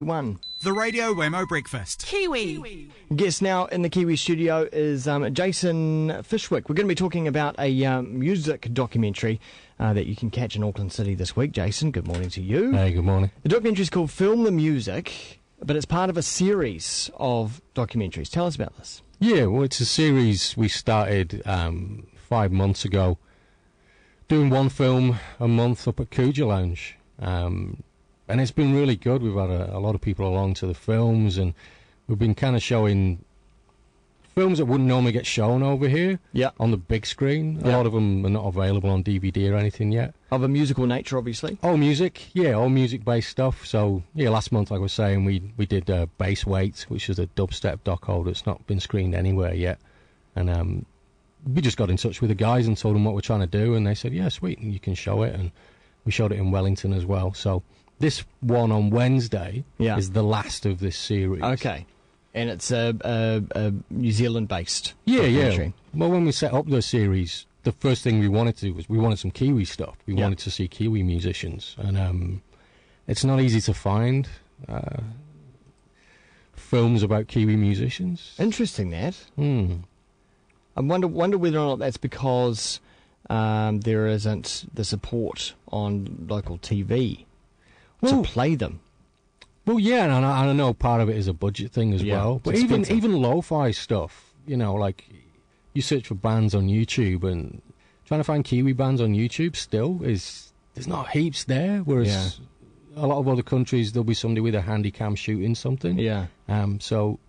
One. The Radio Wammo Breakfast. Kiwi. Guest now in the Kiwi studio is Jason Fishwick. We're going to be talking about a music documentary that you can catch in Auckland City this week. Jason, good morning to you. Hey, good morning. The documentary is called Film the Music, but it's part of a series of documentaries. Tell us about this. Yeah, well, it's a series we started 5 months ago, doing one film a month up at Kuja Lounge. And it's been really good. We've had a lot of people along to the films, and we've been kind of showing films that wouldn't normally get shown over here on the big screen. A lot of them are not available on DVD or anything yet. Of a musical nature, obviously. All music, all music-based stuff. So, last month, like I was saying, we did Bass Weight, which is a dubstep doco that's not been screened anywhere yet. And we just got in touch with the guys and told them what we're trying to do, and they said, yeah, sweet, and you can show it. And we showed it in Wellington as well. So this one on Wednesday is the last of this series. Okay. And it's a New Zealand-based documentary. Yeah. Well, when we set up the series, the first thing we wanted to do was we wanted some Kiwi stuff. We wanted to see Kiwi musicians. And it's not easy to find films about Kiwi musicians. Interesting, that. I wonder whether or not that's because there isn't the support on local TV to play them. Well, yeah, and I know part of it is a budget thing as well. But even lo-fi stuff, like you search for bands on YouTube, and trying to find Kiwi bands on YouTube still there's not heaps there. Whereas a lot of other countries, there'll be somebody with a handy cam shooting something. Yeah. So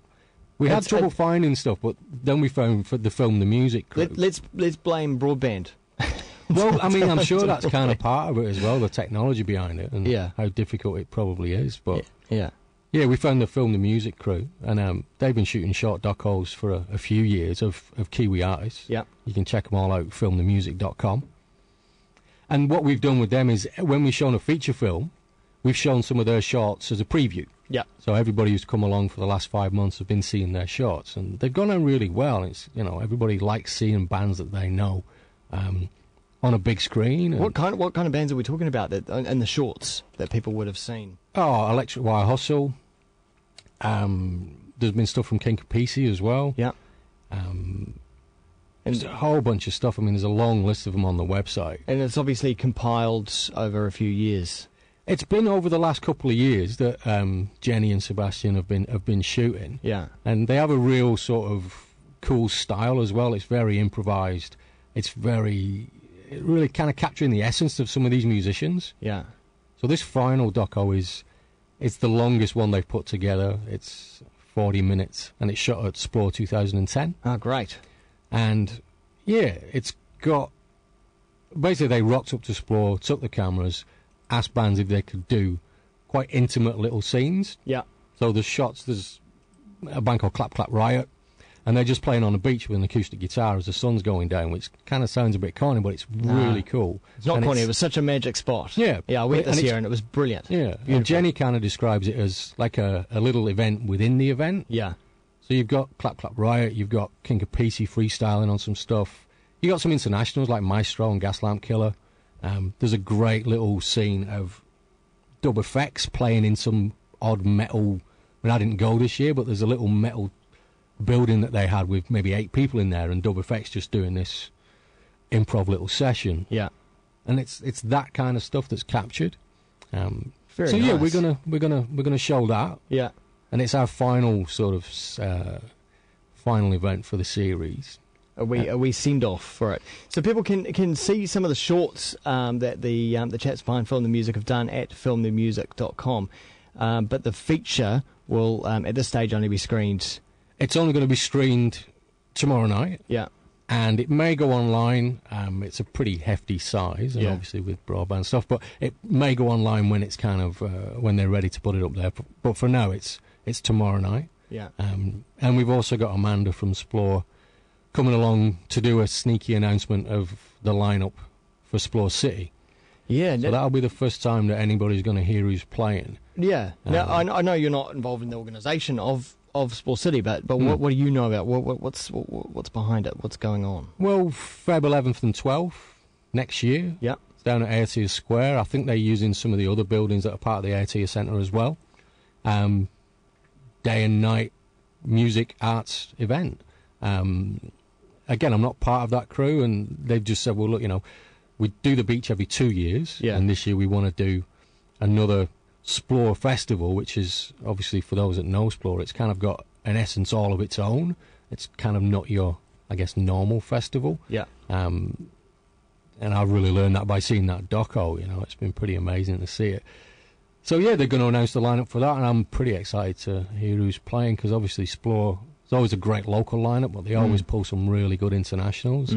we had trouble finding stuff, but then we found for the Film the Music crew. Let's blame broadband. Well, I mean, I'm sure that's kind of part of it as well, the technology behind it, and how difficult it probably is. But we found the Film the Music crew, and they've been shooting short docos for a few years of Kiwi artists. Yeah, you can check them all out, filmthemusic.com. And what we've done with them is, when we've shown a feature film, we've shown some of their shorts as a preview. Yeah. So everybody who's come along for the last 5 months have been seeing their shorts, and they've gone on really well. It's everybody likes seeing bands that they know on a big screen. What kind of bands are we talking about in the shorts that people would have seen? Oh, Electric Wire Hustle. There's been stuff from Kinkapisi as well. Yeah. And there's a whole bunch of stuff. I mean, there's a long list of them on the website. And it's obviously compiled over a few years. It's been over the last couple of years that Jenny and Sebastian have been shooting. Yeah. And they have a real sort of cool style as well. It's very improvised. It's really kind of capturing the essence of some of these musicians. Yeah. So this final doco it's the longest one they've put together. It's 40 minutes, and it's shot at Splore 2010. Oh, great. And it's got, basically they rocked up to Splore, took the cameras, asked bands if they could do quite intimate little scenes. Yeah. So there's a band called Clap Clap Riot, and they're just playing on the beach with an acoustic guitar as the sun's going down, which kind of sounds a bit corny, but it's really cool. It's not corny, it was such a magic spot. Yeah. Yeah, I went this year and it was brilliant. Yeah. Beautiful. And Jenny kind of describes it as like a little event within the event. Yeah. So you've got Clap Clap Riot, you've got Kinkapisi freestyling on some stuff. You've got some internationals like Maestro and Gaslamp Killer. There's a great little scene of Dub Effects playing in some odd metal. I mean, I didn't go this year, but there's a little metal building that they had with maybe 8 people in there, and Dub Effects just doing this improv little session. Yeah, and it's that kind of stuff that's captured. Very nice. Yeah, we're gonna show that. Yeah, and it's our final sort of final event for the series. Are we send off for it? So people can see some of the shorts that the chaps behind Film the Music have done at filmthemusic.com, but the feature will at this stage only be screened. It's only going to be screened tomorrow night. Yeah. And it may go online. It's a pretty hefty size, and obviously with broadband stuff, but it may go online when it's kind of when they're ready to put it up there. But for now, it's tomorrow night. Yeah. And we've also got Amanda from Splore coming along to do a sneaky announcement of the lineup for Splore City. Yeah. So that'll be the first time that anybody's going to hear who's playing. Yeah. Now I know you're not involved in the organisation of Splore City, but what do you know about what's behind it? What's going on? Well, Feb 11th and 12th next year. Yeah. It's down at Aotea Square. I think they're using some of the other buildings that are part of the Aotea Centre as well. day and night music arts event. Again, I'm not part of that crew, and they've just said, well, look, we do the beach every 2 years, and this year we want to do another Splore Festival, which is, obviously, for those that know Splore, it's kind of got an essence all of its own. It's kind of not your, I guess, normal festival. Yeah. And I've really learned that by seeing that doco, it's been pretty amazing to see it. So, yeah, they're going to announce the lineup for that, and I'm pretty excited to hear who's playing, because obviously Splore, it's always a great local lineup, but they always pull some really good internationals.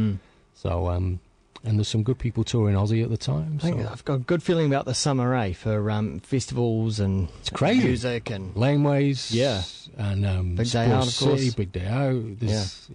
So, and there's some good people touring Aussie at the time. I think I've got a good feeling about the summer, for festivals and it's crazy. Music and laneways. Yeah. And Big Day Out, of course. City, Big Day Out. There's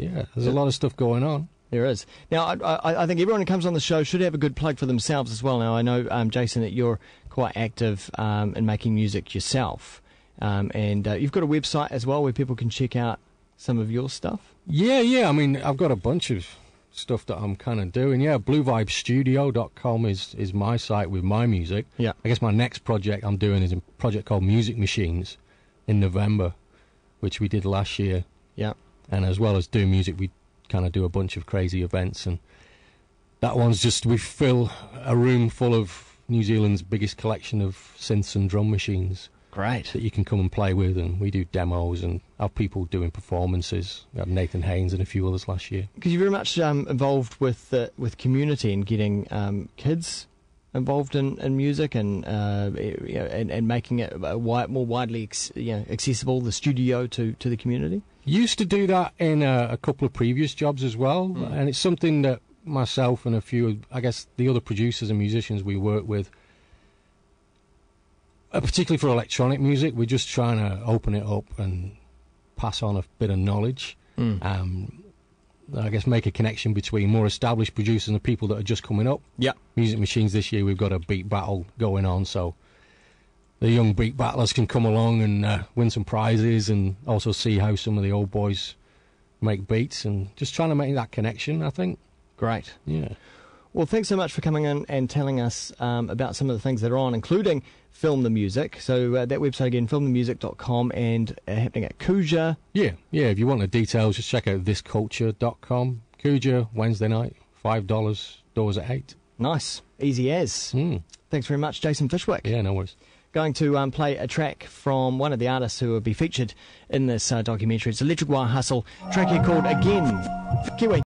a lot of stuff going on. There is. Now, I think everyone who comes on the show should have a good plug for themselves as well. Now, I know, Jason, that you're quite active in making music yourself. And you've got a website as well where people can check out some of your stuff. Yeah. I mean, I've got a bunch of stuff that I'm kind of doing. Yeah, bluevibestudio.com is my site with my music. Yeah. I guess my next project I'm doing is a project called Music Machines in November, which we did last year. Yeah. And as well as doing music, we kind of do a bunch of crazy events, and that one's just, we fill a room full of New Zealand's biggest collection of synths and drum machines. Great. That you can come and play with, and we do demos and have people doing performances. We had Nathan Haynes and a few others last year. Because you're very much involved with community and getting kids involved in music and and making it more widely accessible, the studio to the community. Used to do that in a couple of previous jobs as well, and it's something that myself and a few, I guess, the other producers and musicians we work with, particularly for electronic music, we're just trying to open it up and pass on a bit of knowledge. I guess make a connection between more established producers and the people that are just coming up. Yeah. Music Machines this year, we've got a beat battle going on, so the young beat battlers can come along and win some prizes, and also see how some of the old boys make beats, and just trying to make that connection, I think. Great. Yeah. Well, thanks so much for coming in and telling us about some of the things that are on, including Film the Music. So that website again, filmthemusic.com, and happening at Kuja. Yeah. If you want the details, just check out thisculture.com. Kuja, Wednesday night, $5, doors at 8. Nice. Easy as. Thanks very much, Jason Fishwick. Yeah, no worries. Going to play a track from one of the artists who will be featured in this documentary. It's Electric Wire Hustle, track here called Again. Kiwi.